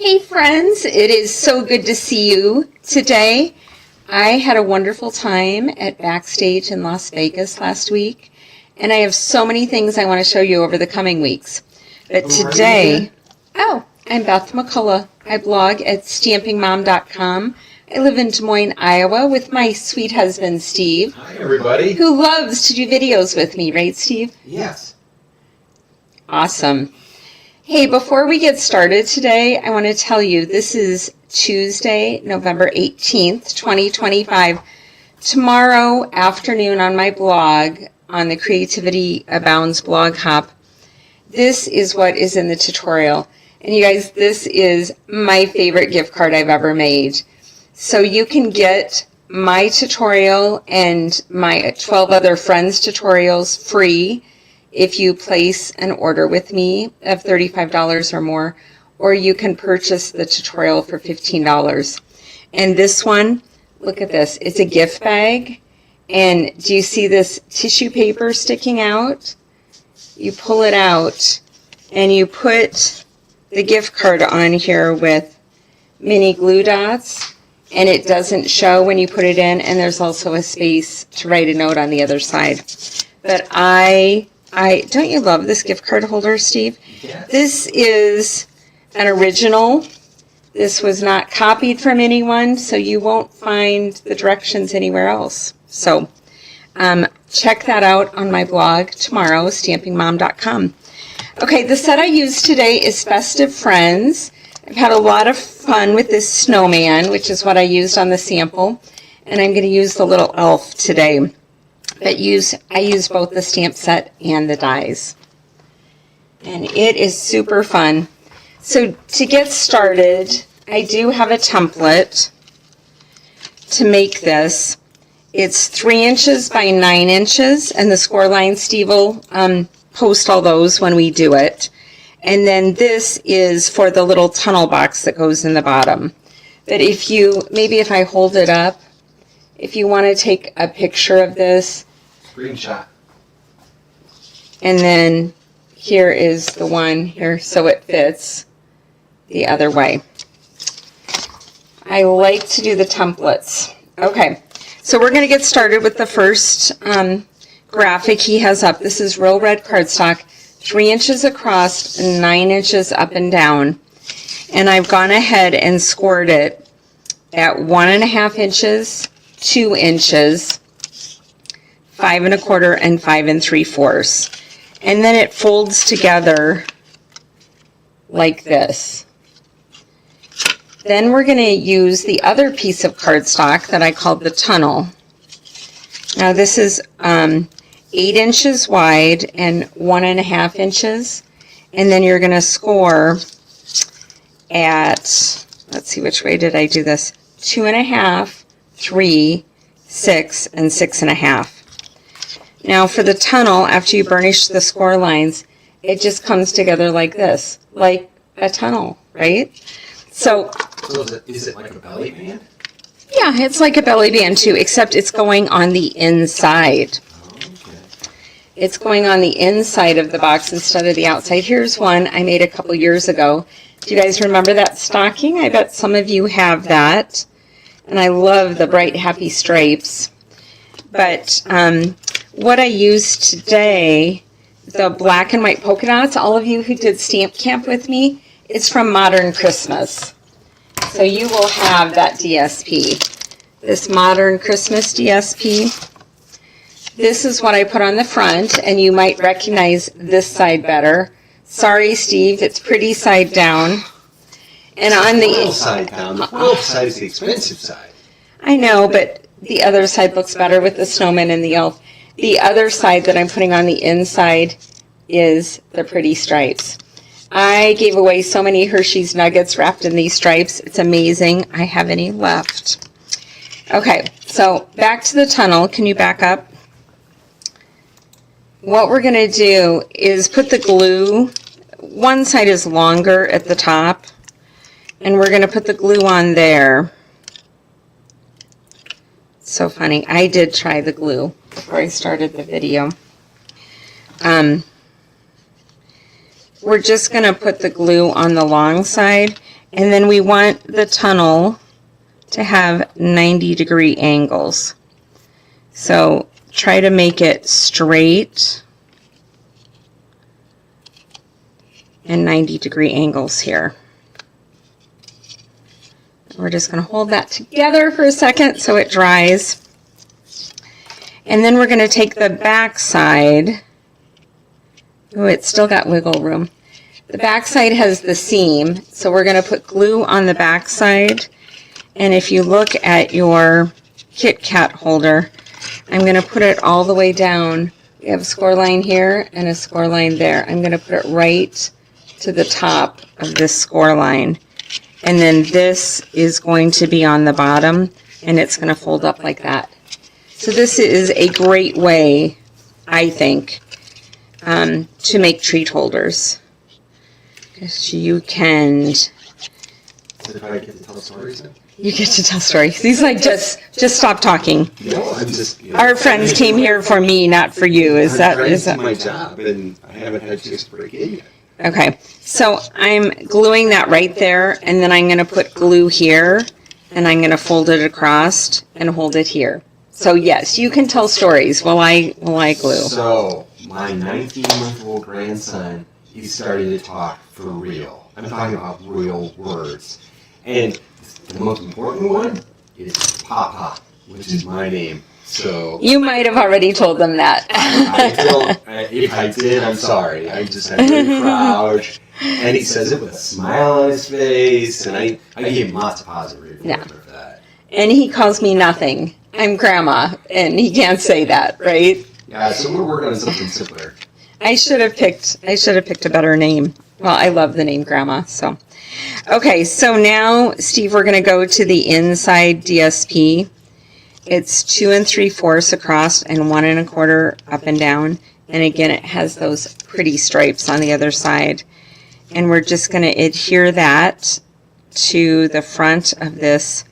Hey friends, it is so good to see you today. I had a wonderful time at Backstage in Las Vegas last week, and I have so many things I want to show you over the coming weeks. But today, I'm Beth McCullough. I blog at stampingmom.com. I live in Des Moines, Iowa with my sweet husband, Steve. Hi, everybody. Who loves to do videos with me, right, Steve? Yes. Awesome. Hey, before we get started today, I want to tell you this is Tuesday, November 18th, 2025. Tomorrow afternoon on my blog, on the Creativity Abounds blog hop, this is what is in the tutorial. And you guys, this is my favorite gift card I've ever made. So you can get my tutorial and my 12 other friends' tutorials free if you place an order with me of $35 or more, or you can purchase the tutorial for $15. And this one, look at this, it's a gift bag. And do you see this tissue paper sticking out? You pull it out and you put the gift card on here with mini glue dots, and it doesn't show when you put it in, and there's also a space to write a note on the other side. But I don't you love this gift card holder, Steve? Yes. This is an original. This was not copied from anyone, so you won't find the directions anywhere else. So check that out on my blog tomorrow, stampingmom.com. Okay, the set I used today is Festive Friends. I've had a lot of fun with this snowman, which is what I used on the sample, and I'm going to use the little elf today. But I use both the stamp set and the dies. And it is super fun. So to get started, I do have a template to make this. It's 3 inches by 9 inches, and the score line, Steve will post all those when we do it. And then this is for the little tunnel box that goes in the bottom. But if I hold it up, if you want to take a picture of this, Screenshot. and then here is the one here so it fits the other way. I like to do the templates. Okay, so we're going to get started with the first graphic he has up. This is real red cardstock, 3 inches across and 9 inches up and down. And I've gone ahead and scored it at 1.5 inches, 2 inches, 5 1/4, and 5 3/4. And then it folds together like this. Then we're going to use the other piece of cardstock that I called the tunnel. Now this is 8 inches wide and 1.5 inches. And then you're going to score at, let's see, which way did I do this? 2.5, 3, 6, and 6.5. Now for the tunnel, after you burnish the score lines, it just comes together like this, like a tunnel, right? So Is it like a belly band? yeah, it's like a belly band too, except it's going on the inside. Oh, okay. It's going on the inside of the box instead of the outside. Here's one I made a couple years ago. Do you guys remember that stocking? I bet some of you have that. And I love the bright, happy stripes. But what I used today, the black and white polka dots, all of you who did Stamp Camp with me, it's from Modern Christmas. So you will have that DSP. This Modern Christmas DSP. This is what I put on the front, and you might recognize this side better. Sorry, Steve, it's pretty side down. And on the little side down. The quilt side is the expensive side. I know, but the other side looks better with the snowman and the elf. The other side that I'm putting on the inside is the pretty stripes. I gave away so many Hershey's Nuggets wrapped in these stripes. It's amazing. I have any left. Okay, so back to the tunnel. Can you back up? What we're going to do is put the glue. One side is longer at the top, and we're going to put the glue on there. So funny. I did try the glue before I started the video. We're just going to put the glue on the long side, And then we want the tunnel to have 90-degree angles. So try to make it straight and 90-degree angles here. We're just going to hold that together for a second so it dries. And then we're going to take the back side. Oh, it's still got wiggle room. The back side has the seam, so we're going to put glue on the back side. And if you look at your Kit Kat holder, I'm going to put it all the way down. We have a score line here and a score line there. I'm going to put it right to the top of this score line. And then this is going to be on the bottom, and it's going to fold up like that. So this is a great way, I think, to make treat holders. Because you can... So if I get to tell stories now? You get to tell stories. He's like, just stop talking. No, I'm just... Our friends came here for me, not for you. Is that my job, and I haven't had a chance to break in yet. Okay, so I'm gluing that right there, and then I'm going to put glue here, and I'm going to fold it across and hold it here. So yes, you can tell stories while I glue. So my 19-month-old grandson, he's starting to talk for real. I'm talking about real words, and the most important one is Papa, which is my name. So You might have already told them that. if I did, I'm sorry. I just had to crouch, and he says it with a smile on his face, and I gave him lots of positive reinforcement for that. And he calls me nothing. I'm Grandma, and he can't say that, right? Yeah, so we're working on something simpler. I should have picked a better name. Well, I love the name Grandma, so. Okay, so now, Steve, we're going to go to the inside DSP. It's 2 3/4 across and 1 1/4 up and down. And again, it has those pretty stripes on the other side. And we're just going to adhere that to the front of this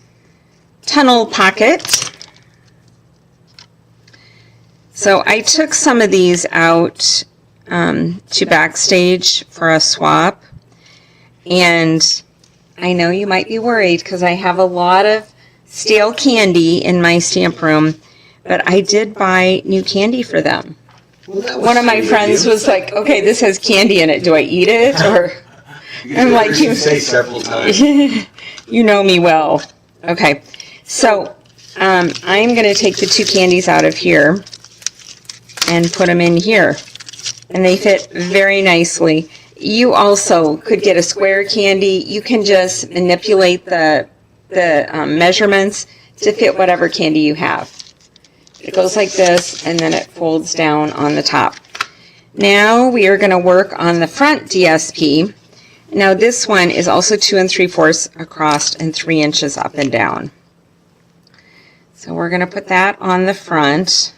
tunnel pocket. So I took some of these out to backstage for a swap. And I know you might be worried because I have a lot of stale candy in my stamp room, but I did buy new candy for them. Well, One of my friends was like, okay, this has candy in it. Do I eat it? Or I'm like, you say several times. You know me well. Okay, so I'm going to take the 2 candies out of here and put them in here. And they fit very nicely. You also could get a square candy. You can just manipulate the measurements to fit whatever candy you have. It goes like this, and then it folds down on the top. Now we are going to work on the front DSP. Now this one is also 2 3/4 across and 3 inches up and down. So we're going to put that on the front.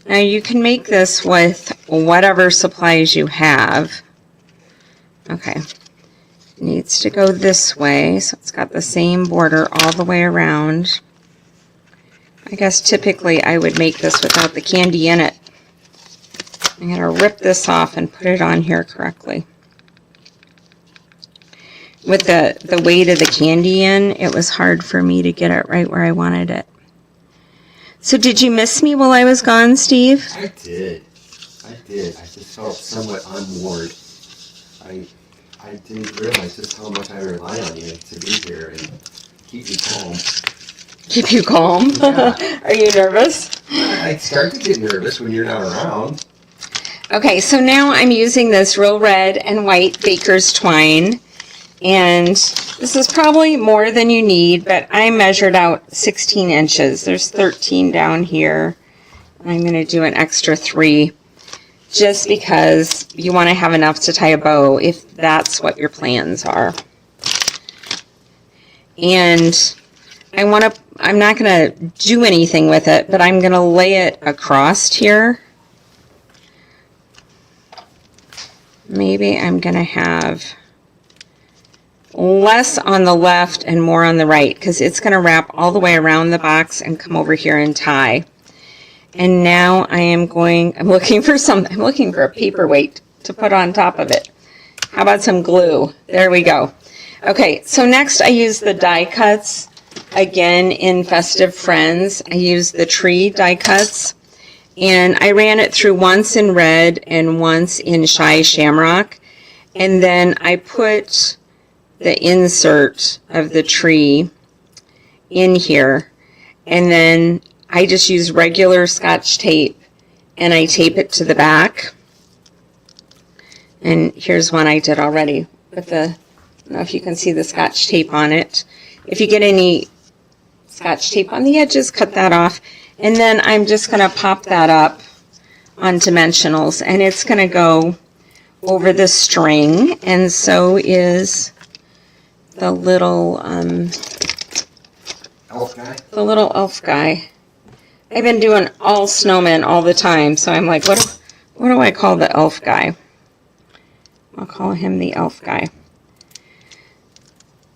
Now you can make this with whatever supplies you have. Okay. It needs to go this way, so it's got the same border all the way around. I guess typically I would make this without the candy in it. I'm going to rip this off and put it on here correctly. With the weight of the candy in, it was hard for me to get it right where I wanted it. So did you miss me while I was gone, Steve? I did. I just felt somewhat unmoored. I didn't realize just how much I rely on you to be here and keep you calm. Keep you calm? Yeah. Are you nervous? I start to get nervous when you're not around. Okay, so now I'm using this real red and white baker's twine. And this is probably more than you need, but I measured out 16 inches. There's 13 down here. I'm going to do an extra 3 just because you want to have enough to tie a bow if that's what your plans are. And I'm not going to do anything with it, but I'm going to lay it across here. Maybe I'm going to have less on the left and more on the right because it's going to wrap all the way around the box and come over here and tie. And now I'm looking for a paperweight to put on top of it. How about some glue? There we go. Okay, so next I use the die cuts. Again, in Festive Friends, I use the tree die cuts. And I ran it through once in red and once in Shy Shamrock. And then I put the insert of the tree in here. And then I just use regular Scotch tape and I tape it to the back. And here's one I did already with the, I don't know if you can see the Scotch tape on it. If you get any Scotch tape on the edges, cut that off. And then I'm just going to pop that up on dimensionals, and it's going to go over the string, and so is the little elf guy. The little elf guy. I've been doing all snowmen all the time, so I'm like, what do I call the elf guy? I'll call him the elf guy.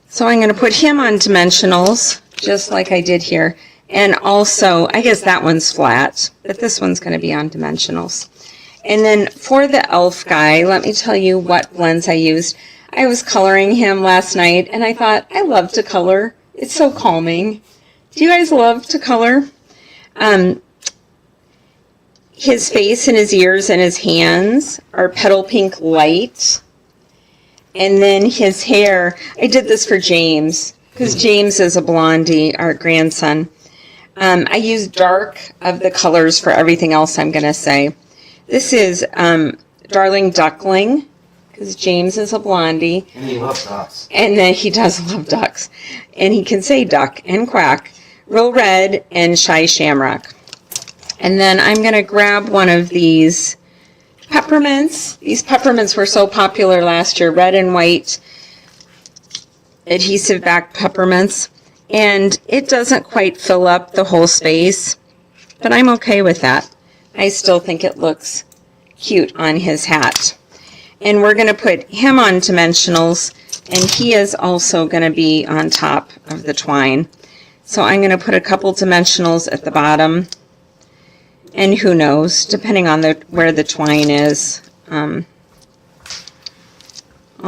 So I'm going to put him on dimensionals, just like I did here. And also, I guess that one's flat, but this one's going to be on dimensionals. And then for the elf guy, let me tell you what blends I used. I was coloring him last night, and I thought, I love to color. It's so calming. Do you guys love to color? His face and his ears and his hands are petal pink light. And then his hair, I did this for James, because James is a blondie, our grandson. I use dark of the colors for everything else I'm going to say. This is Darling Duckling, because James is a blondie. And he loves ducks. And then he does love ducks. And he can say duck and quack. Real Red and Shy Shamrock. And then I'm going to grab one of these peppermints. These peppermints were so popular last year, red and white adhesive back peppermints. And it doesn't quite fill up the whole space, but I'm okay with that. I still think it looks cute on his hat. And we're going to put him on dimensionals, and he is also going to be on top of the twine. So I'm going to put a couple dimensionals at the bottom, and who knows, depending on where the twine is. I'll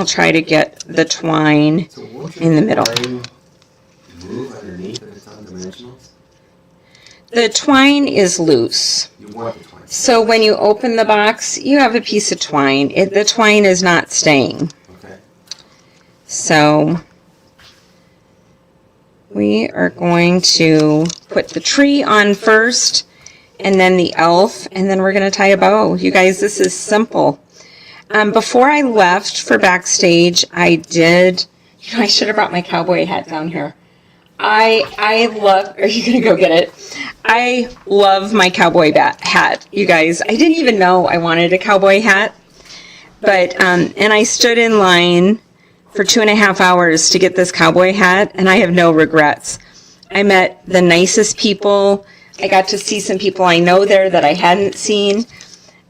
try to get the twine in the middle. Move underneath if it's on dimensionals? The twine is loose. You want the twine. So when you open the box, you have a piece of twine. The twine is not staying. Okay. So we are going to put the tree on first, and then the elf, and then we're going to tie a bow. You guys, this is simple. Before I left for backstage, I should have brought my cowboy hat down here. I love, are you going to go get it? I love my cowboy hat, you guys. I didn't even know I wanted a cowboy hat, but, and I stood in line for 2.5 hours to get this cowboy hat, and I have no regrets. I met the nicest people. I got to see some people I know there that I hadn't seen.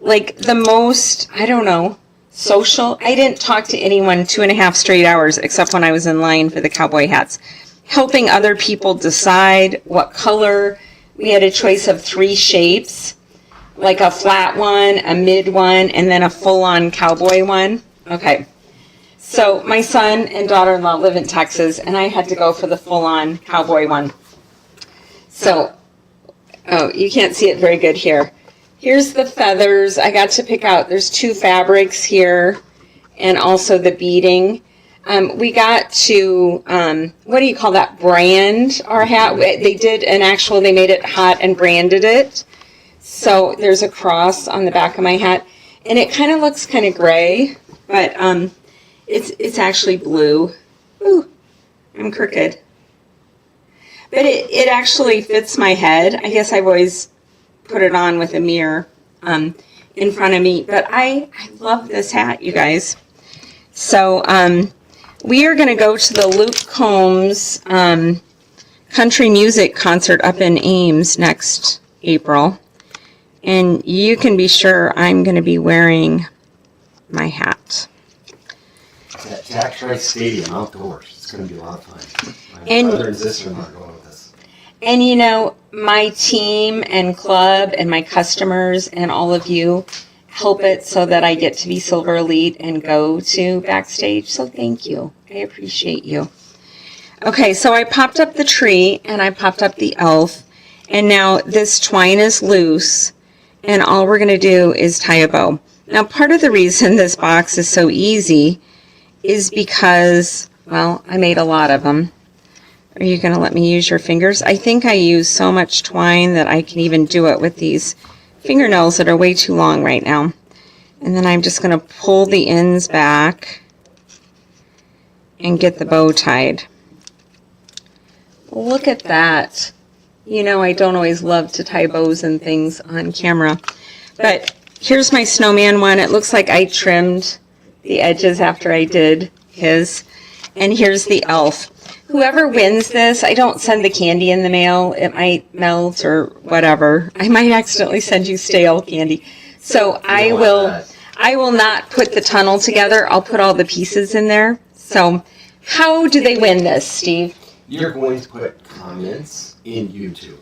Like the most, I don't know, social. I didn't talk to anyone 2.5 straight hours except when I was in line for the cowboy hats. Helping other people decide what color. We had a choice of 3 shapes, like a flat one, a mid one, and then a full-on cowboy one. Okay. So my son and daughter-in-law live in Texas, and I had to go for the full-on cowboy one. So, oh, you can't see it very good here. Here's the feathers. I got to pick out, there's 2 fabrics here, and also the beading. We got to, what do you call that, brand our hat. They did they made it hot and branded it. So there's a cross on the back of my hat. And it kind of looks kind of gray, but it's actually blue. Ooh, I'm crooked. But it actually fits my head. I guess I've always put it on with a mirror in front of me. But I love this hat, you guys. So, we are going to go to the Luke Combs country music concert up in Ames next April. And you can be sure I'm going to be wearing my hat. At Jack Trice Stadium outdoors. It's going to be a lot of fun. My And- brother and sister-in-law are going with us. And you know, my team and club and my customers and all of you help it so that I get to be Silver Elite and go to backstage. So thank you. I appreciate you. Okay, so I popped up the tree and I popped up the elf. And now this twine is loose. And all we're going to do is tie a bow. Now, part of the reason this box is so easy is because, well, I made a lot of them. Are you going to let me use your fingers? I think I use so much twine that I can even do it with these fingernails that are way too long right now. And then I'm just going to pull the ends back and get the bow tied. Look at that. You know, I don't always love to tie bows and things on camera. But here's my snowman one. It looks like I trimmed the edges after I did his. And here's the elf. Whoever wins this, I don't send the candy in the mail. It might melt or whatever. I might accidentally send you stale candy. So I will not put the tunnel together. I'll put all the pieces in there. So how do they win this, Steve? You're going to put comments in YouTube.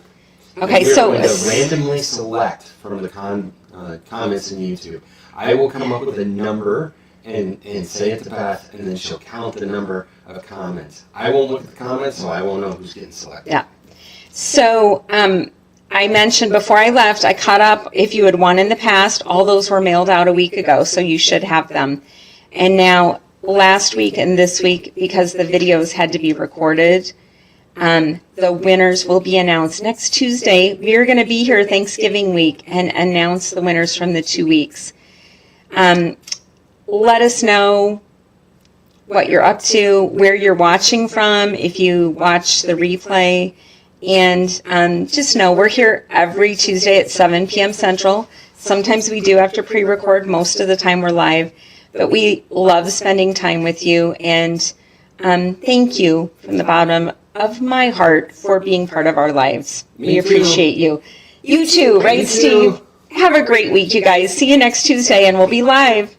Okay, You're so going to randomly select from the comments in YouTube. I will come up with a number and say it to Beth, and then she'll count the number of comments. I won't look at the comments, so I won't know who's getting selected. Yeah. So I mentioned before I left, I caught up. If you had won in the past, all those were mailed out a week ago, so you should have them. And now last week and this week, because the videos had to be recorded, the winners will be announced next Tuesday. We're going to be here Thanksgiving week and announce the winners from the 2 weeks. Let us know what you're up to, where you're watching from, if you watch the replay. And just know we're here every Tuesday at 7 p.m. Central. Sometimes we do have to pre-record. Most of the time we're live. But we love spending time with you. And thank you from the bottom of my heart for being part of our lives. We appreciate you. You too, right, Steve? Have a great week, you guys. See you next Tuesday, and we'll be live.